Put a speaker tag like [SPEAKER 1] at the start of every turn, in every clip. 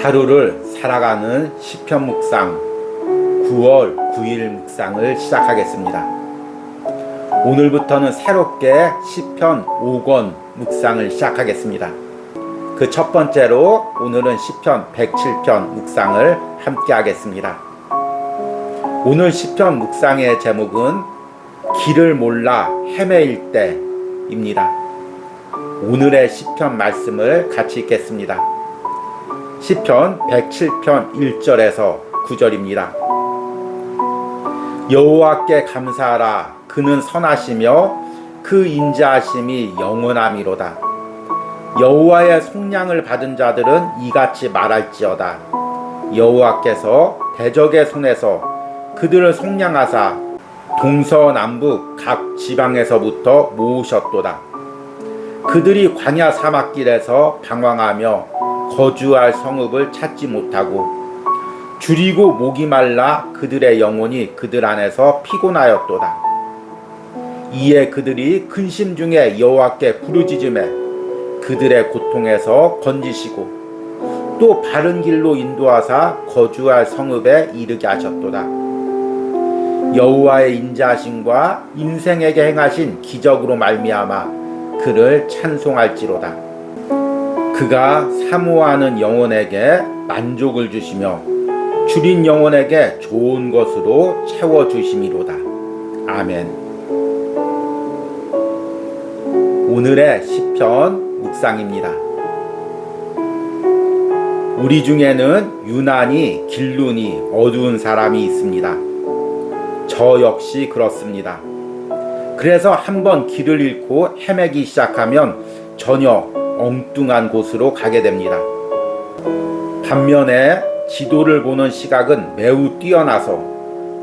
[SPEAKER 1] 하루를 살아가는 시편 묵상 9월 9일 묵상을 시작하겠습니다. 오늘부터는 새롭게 시편 5권 묵상을 시작하겠습니다. 그 첫 번째로 오늘은 시편 107편 묵상을 함께 하겠습니다. 오늘 시편 묵상의 제목은 길을 몰라 헤매일 때입니다. 오늘의 시편 말씀을 같이 읽겠습니다. 시편 107편 1절에서 9절입니다. 여호와께 감사하라. 그는 선하시며 그 인자하심이 영원함이로다. 여호와의 속량을 받은 자들은 이같이 말할지어다. 여호와께서 대적의 손에서 그들을 속량하사 동서남북 각 지방에서부터 모으셨도다. 그들이 광야 사막길에서 방황하며 거주할 성읍을 찾지 못하고 줄이고 목이 말라 그들의 영혼이 그들 안에서 피곤하였도다. 이에 그들이 근심 중에 여호와께 부르짖음에 그들의 고통에서 건지시고 또 바른 길로 인도하사 거주할 성읍에 이르게 하셨도다. 여호와의 인자하심과 인생에게 행하신 기적으로 말미암아 그를 찬송할지로다. 그가 사모하는 영혼에게 만족을 주시며 줄인 영혼에게 좋은 것으로 채워주심이로다. 아멘. 오늘의 시편 묵상입니다. 우리 중에는 유난히 길눈이 어두운 사람이 있습니다. 저 역시 그렇습니다. 그래서 한번 길을 잃고 헤매기 시작하면 전혀 엉뚱한 곳으로 가게 됩니다. 반면에 지도를 보는 시각은 매우 뛰어나서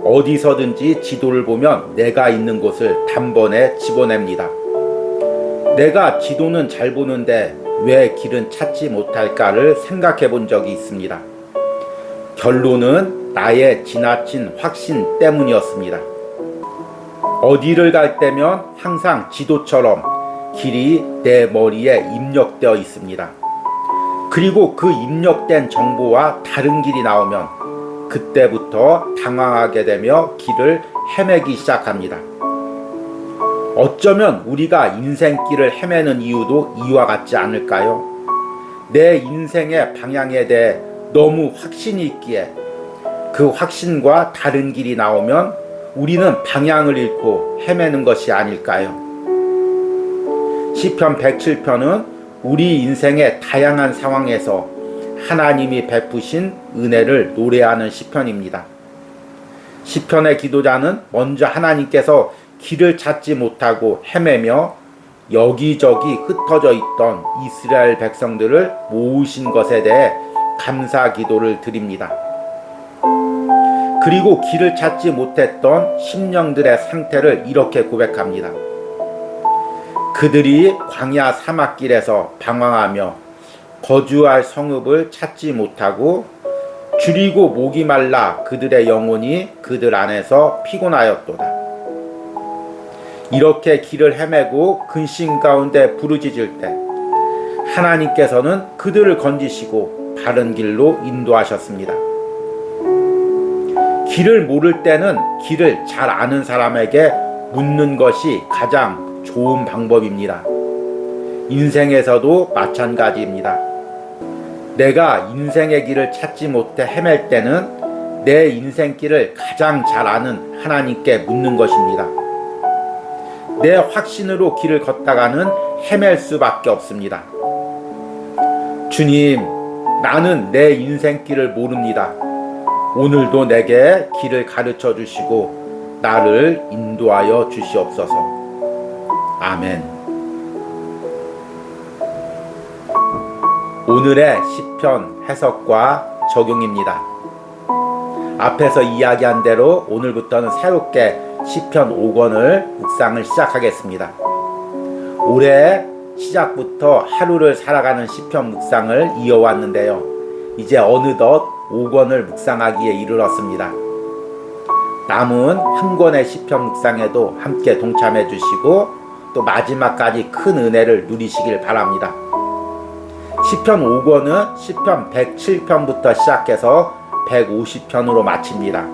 [SPEAKER 1] 어디서든지 지도를 보면 내가 있는 곳을 단번에 집어냅니다. 내가 지도는 잘 보는데 왜 길은 찾지 못할까를 생각해 본 적이 있습니다. 결론은 나의 지나친 확신 때문이었습니다. 어디를 갈 때면 항상 지도처럼 길이 내 머리에 입력되어 있습니다. 그리고 그 입력된 정보와 다른 길이 나오면 그때부터 당황하게 되며 길을 헤매기 시작합니다. 어쩌면 우리가 인생길을 헤매는 이유도 이와 같지 않을까요? 내 인생의 방향에 대해 너무 확신이 있기에 그 확신과 다른 길이 나오면 우리는 방향을 잃고 헤매는 것이 아닐까요? 시편 107편은 우리 인생의 다양한 상황에서 하나님이 베푸신 은혜를 노래하는 시편입니다. 시편의 기도자는 먼저 하나님께서 길을 찾지 못하고 헤매며 여기저기 흩어져 있던 이스라엘 백성들을 모으신 것에 대해 감사 기도를 드립니다. 그리고 길을 찾지 못했던 심령들의 상태를 이렇게 고백합니다. 그들이 광야 사막길에서 방황하며 거주할 성읍을 찾지 못하고 줄이고 목이 말라 그들의 영혼이 그들 안에서 피곤하였도다. 이렇게 길을 헤매고 근심 가운데 부르짖을 때 하나님께서는 그들을 건지시고 바른 길로 인도하셨습니다. 길을 모를 때는 길을 잘 아는 사람에게 묻는 것이 가장 좋은 방법입니다. 인생에서도 마찬가지입니다. 내가 인생의 길을 찾지 못해 헤맬 때는 내 인생길을 가장 잘 아는 하나님께 묻는 것입니다. 내 확신으로 길을 걷다가는 헤맬 수밖에 없습니다. 주님, 나는 내 인생길을 모릅니다. 오늘도 내게 길을 가르쳐 주시고 나를 인도하여 주시옵소서. 아멘. 오늘의 시편 해석과 적용입니다. 앞에서 이야기한 대로 오늘부터는 새롭게 시편 5권을 묵상을 시작하겠습니다. 올해 시작부터 하루를 살아가는 시편 묵상을 이어왔는데요. 이제 어느덧 5권을 묵상하기에 이르렀습니다. 남은 한 권의 시편 묵상에도 함께 동참해 주시고 또 마지막까지 큰 은혜를 누리시길 바랍니다. 시편 5권은 시편 107편부터 시작해서 150편으로 마칩니다.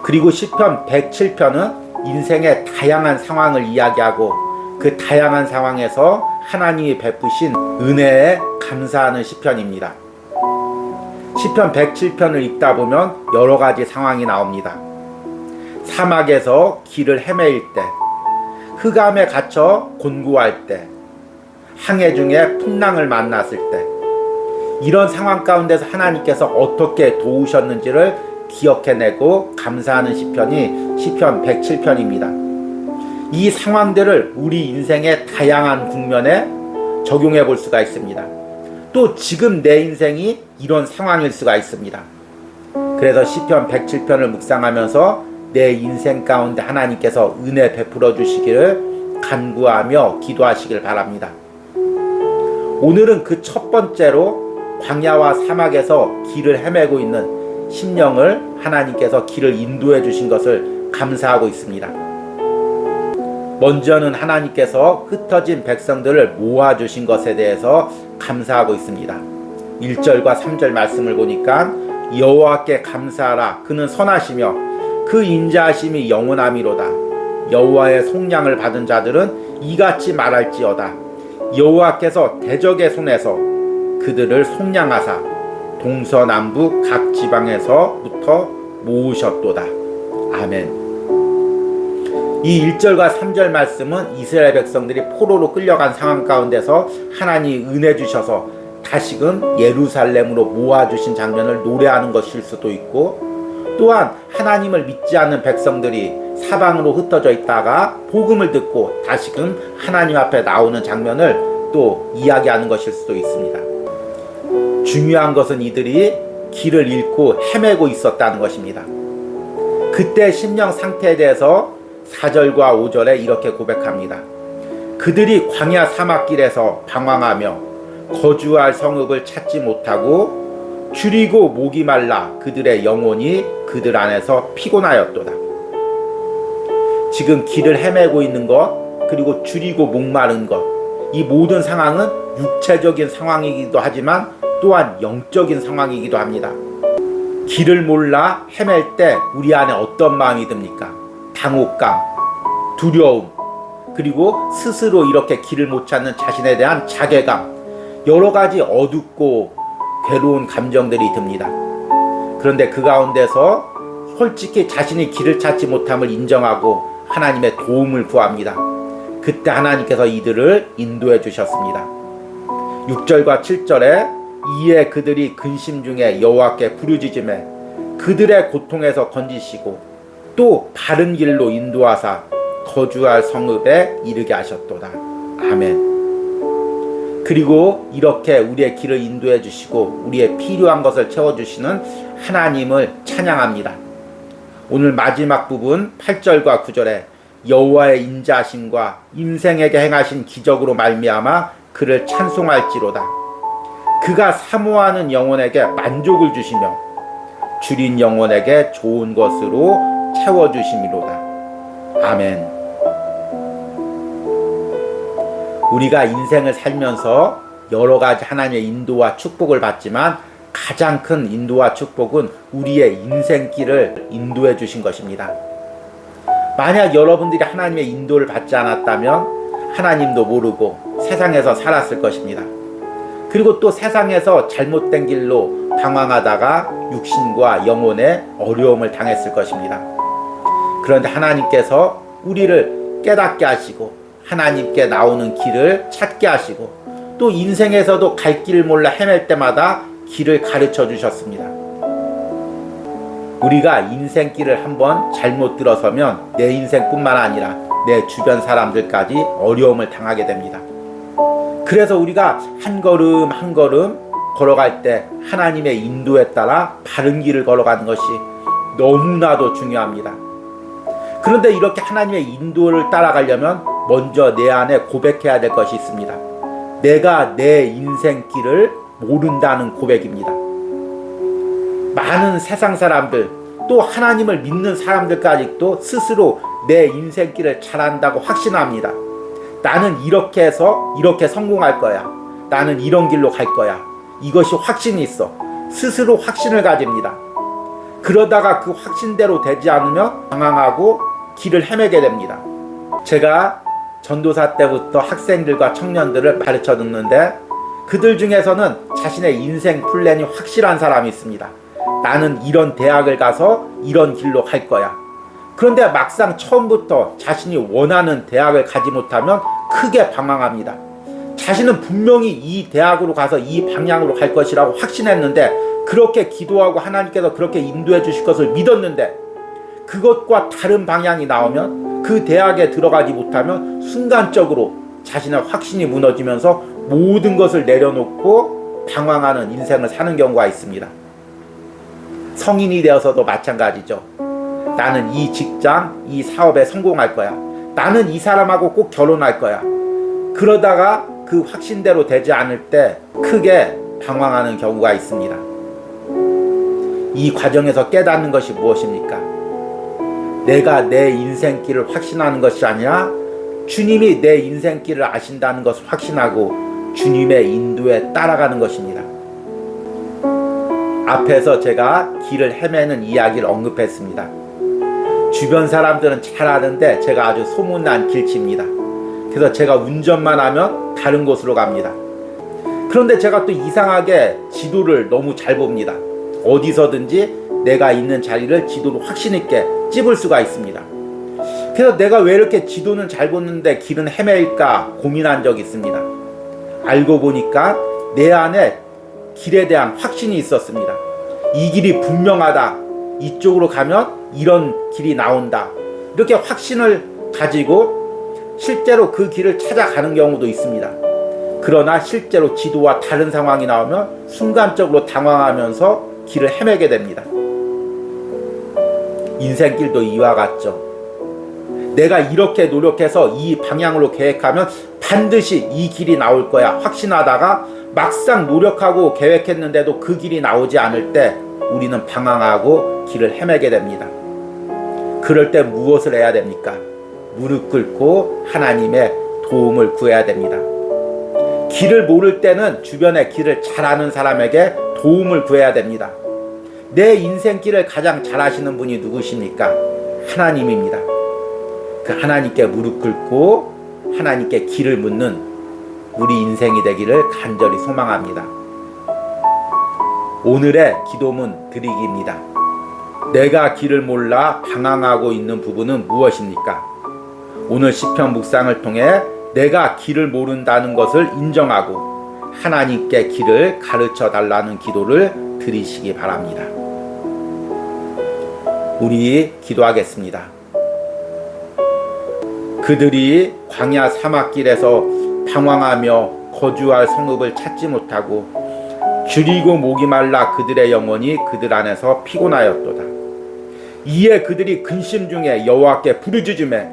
[SPEAKER 1] 그리고 시편 107편은 인생의 다양한 상황을 이야기하고 그 다양한 상황에서 하나님이 베푸신 은혜에 감사하는 시편입니다. 시편 107편을 읽다 보면 여러 가지 상황이 나옵니다. 사막에서 길을 헤매일 때, 흑암에 갇혀 곤고할 때, 항해 중에 풍랑을 만났을 때, 이런 상황 가운데서 하나님께서 어떻게 도우셨는지를 기억해내고 감사하는 시편이 시편 107편입니다. 이 상황들을 우리 인생의 다양한 국면에 적용해 볼 수가 있습니다. 또 지금 내 인생이 이런 상황일 수가 있습니다. 그래서 시편 107편을 묵상하면서 내 인생 가운데 하나님께서 은혜 베풀어 주시기를 간구하며 기도하시길 바랍니다. 오늘은 그 첫 번째로 광야와 사막에서 길을 헤매고 있는 심령을 하나님께서 길을 인도해 주신 것을 감사하고 있습니다. 먼저는 하나님께서 흩어진 백성들을 모아주신 것에 대해서 감사하고 있습니다. 1절과 3절 말씀을 보니까 여호와께 감사하라. 그는 선하시며 그 인자하심이 영원함이로다. 여호와의 속량을 받은 자들은 이같이 말할지어다. 여호와께서 대적의 손에서 그들을 속량하사 동서남북 각 지방에서부터 모으셨도다. 아멘. 이 1절과 3절 말씀은 이스라엘 백성들이 포로로 끌려간 상황 가운데서 하나님이 은혜 주셔서 다시금 예루살렘으로 모아주신 장면을 노래하는 것일 수도 있고, 또한 하나님을 믿지 않는 백성들이 사방으로 흩어져 있다가 복음을 듣고 다시금 하나님 앞에 나오는 장면을 또 이야기하는 것일 수도 있습니다. 중요한 것은 이들이 길을 잃고 헤매고 있었다는 것입니다. 그때 심령 상태에 대해서 4절과 5절에 이렇게 고백합니다. 그들이 광야 사막길에서 방황하며 거주할 성읍을 찾지 못하고 줄이고 목이 말라 그들의 영혼이 그들 안에서 피곤하였도다. 지금 길을 헤매고 있는 것, 그리고 줄이고 목마른 것, 이 모든 상황은 육체적인 상황이기도 하지만 또한 영적인 상황이기도 합니다. 길을 몰라 헤맬 때 우리 안에 어떤 마음이 듭니까? 당혹감, 두려움, 그리고 스스로 이렇게 길을 못 찾는 자신에 대한 자괴감, 여러 가지 어둡고 괴로운 감정들이 듭니다. 그런데 그 가운데서 솔직히 자신이 길을 찾지 못함을 인정하고 하나님의 도움을 구합니다. 그때 하나님께서 이들을 인도해 주셨습니다. 6절과 7절에 이에 그들이 근심 중에 여호와께 부르짖으매 그들의 고통에서 건지시고 또 바른 길로 인도하사 거주할 성읍에 이르게 하셨도다. 아멘. 그리고 이렇게 우리의 길을 인도해 주시고 우리의 필요한 것을 채워주시는 하나님을 찬양합니다. 오늘 마지막 부분 8절과 9절에 여호와의 인자하심과 인생에게 행하신 기적으로 말미암아 그를 찬송할지로다. 그가 사모하는 영혼에게 만족을 주시며 줄인 영혼에게 좋은 것으로 채워주심이로다. 아멘. 우리가 인생을 살면서 여러 가지 하나님의 인도와 축복을 받지만 가장 큰 인도와 축복은 우리의 인생길을 인도해 주신 것입니다. 만약 여러분들이 하나님의 인도를 받지 않았다면 하나님도 모르고 세상에서 살았을 것입니다. 그리고 또 세상에서 잘못된 길로 방황하다가 육신과 영혼의 어려움을 당했을 것입니다. 그런데 하나님께서 우리를 깨닫게 하시고 하나님께 나오는 길을 찾게 하시고 또 인생에서도 갈 길을 몰라 헤맬 때마다 길을 가르쳐 주셨습니다. 우리가 인생길을 한번 잘못 들어서면 내 인생뿐만 아니라 내 주변 사람들까지 어려움을 당하게 됩니다. 그래서 우리가 한 걸음 한 걸음 걸어갈 때 하나님의 인도에 따라 바른 길을 걸어가는 것이 너무나도 중요합니다. 그런데 이렇게 하나님의 인도를 따라가려면 먼저 내 안에 고백해야 될 것이 있습니다. 내가 내 인생길을 모른다는 고백입니다. 많은 세상 사람들 또 하나님을 믿는 사람들까지도 스스로 내 인생길을 잘 안다고 확신합니다. 나는 이렇게 해서 이렇게 성공할 거야. 나는 이런 길로 갈 거야. 이것이 확신이 있어. 스스로 확신을 가집니다. 그러다가 그 확신대로 되지 않으면 방황하고 길을 헤매게 됩니다. 제가 전도사 때부터 학생들과 청년들을 가르쳐 듣는데 그들 중에서는 자신의 인생 플랜이 확실한 사람이 있습니다. 나는 이런 대학을 가서 이런 길로 갈 거야. 그런데 막상 처음부터 자신이 원하는 대학을 가지 못하면 크게 방황합니다. 자신은 분명히 이 대학으로 가서 이 방향으로 갈 것이라고 확신했는데 그렇게 기도하고 하나님께서 그렇게 인도해 주실 것을 믿었는데 그것과 다른 방향이 나오면 그 대학에 들어가지 못하면 순간적으로 자신의 확신이 무너지면서 모든 것을 내려놓고 방황하는 인생을 사는 경우가 있습니다. 성인이 되어서도 마찬가지죠. 나는 이 직장, 이 사업에 성공할 거야. 나는 이 사람하고 꼭 결혼할 거야. 그러다가 그 확신대로 되지 않을 때 크게 방황하는 경우가 있습니다. 이 과정에서 깨닫는 것이 무엇입니까? 내가 내 인생길을 확신하는 것이 아니라 주님이 내 인생길을 아신다는 것을 확신하고 주님의 인도에 따라가는 것입니다. 앞에서 제가 길을 헤매는 이야기를 언급했습니다. 주변 사람들은 잘 아는데 제가 아주 소문난 길치입니다. 그래서 제가 운전만 하면 다른 곳으로 갑니다. 그런데 제가 또 이상하게 지도를 너무 잘 봅니다. 어디서든지 내가 있는 자리를 지도로 확신 있게 찝을 수가 있습니다. 그래서 내가 왜 이렇게 지도는 잘 보는데 길은 헤매일까 고민한 적이 있습니다. 알고 보니까 내 안에 길에 대한 확신이 있었습니다. 이 길이 분명하다. 이쪽으로 가면 이런 길이 나온다. 이렇게 확신을 가지고 실제로 그 길을 찾아가는 경우도 있습니다. 그러나 실제로 지도와 다른 상황이 나오면 순간적으로 당황하면서 길을 헤매게 됩니다. 인생길도 이와 같죠. 내가 이렇게 노력해서 이 방향으로 계획하면 반드시 이 길이 나올 거야 확신하다가 막상 노력하고 계획했는데도 그 길이 나오지 않을 때 우리는 방황하고 길을 헤매게 됩니다. 그럴 때 무엇을 해야 됩니까? 무릎 꿇고 하나님의 도움을 구해야 됩니다. 길을 모를 때는 주변의 길을 잘 아는 사람에게 도움을 구해야 됩니다. 내 인생길을 가장 잘 아시는 분이 누구십니까? 하나님입니다. 그 하나님께 무릎 꿇고 하나님께 길을 묻는 우리 인생이 되기를 간절히 소망합니다. 오늘의 기도문 드리기입니다. 내가 길을 몰라 방황하고 있는 부분은 무엇입니까? 오늘 시편 묵상을 통해 내가 길을 모른다는 것을 인정하고 하나님께 길을 가르쳐 달라는 기도를 드리시기 바랍니다. 우리 기도하겠습니다. 그들이 광야 사막길에서 방황하며 거주할 성읍을 찾지 못하고 줄이고 목이 말라 그들의 영혼이 그들 안에서 피곤하였도다. 이에 그들이 근심 중에 여호와께 부르짖으매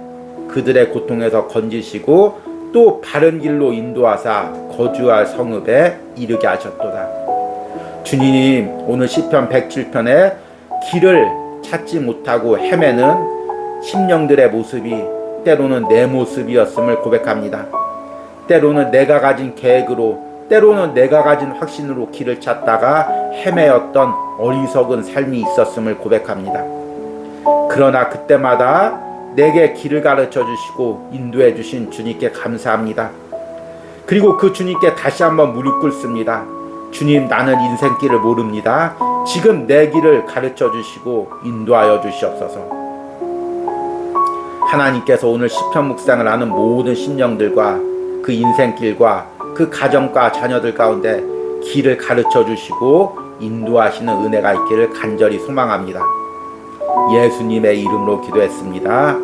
[SPEAKER 1] 그들의 고통에서 건지시고 또 바른 길로 인도하사 거주할 성읍에 이르게 하셨도다. 주님, 오늘 시편 107편에 길을 찾지 못하고 헤매는 심령들의 모습이 때로는 내 모습이었음을 고백합니다. 때로는 내가 가진 계획으로, 때로는 내가 가진 확신으로 길을 찾다가 헤매었던 어리석은 삶이 있었음을 고백합니다. 그러나 그때마다 내게 길을 가르쳐 주시고 인도해 주신 주님께 감사합니다. 그리고 그 주님께 다시 한번 무릎 꿇습니다. 주님, 나는 인생길을 모릅니다. 지금 내 길을 가르쳐 주시고 인도하여 주시옵소서. 하나님께서 오늘 시편 묵상을 하는 모든 심령들과 그 인생길과 그 가정과 자녀들 가운데 길을 가르쳐 주시고 인도하시는 은혜가 있기를 간절히 소망합니다. 예수님의 이름으로 기도했습니다.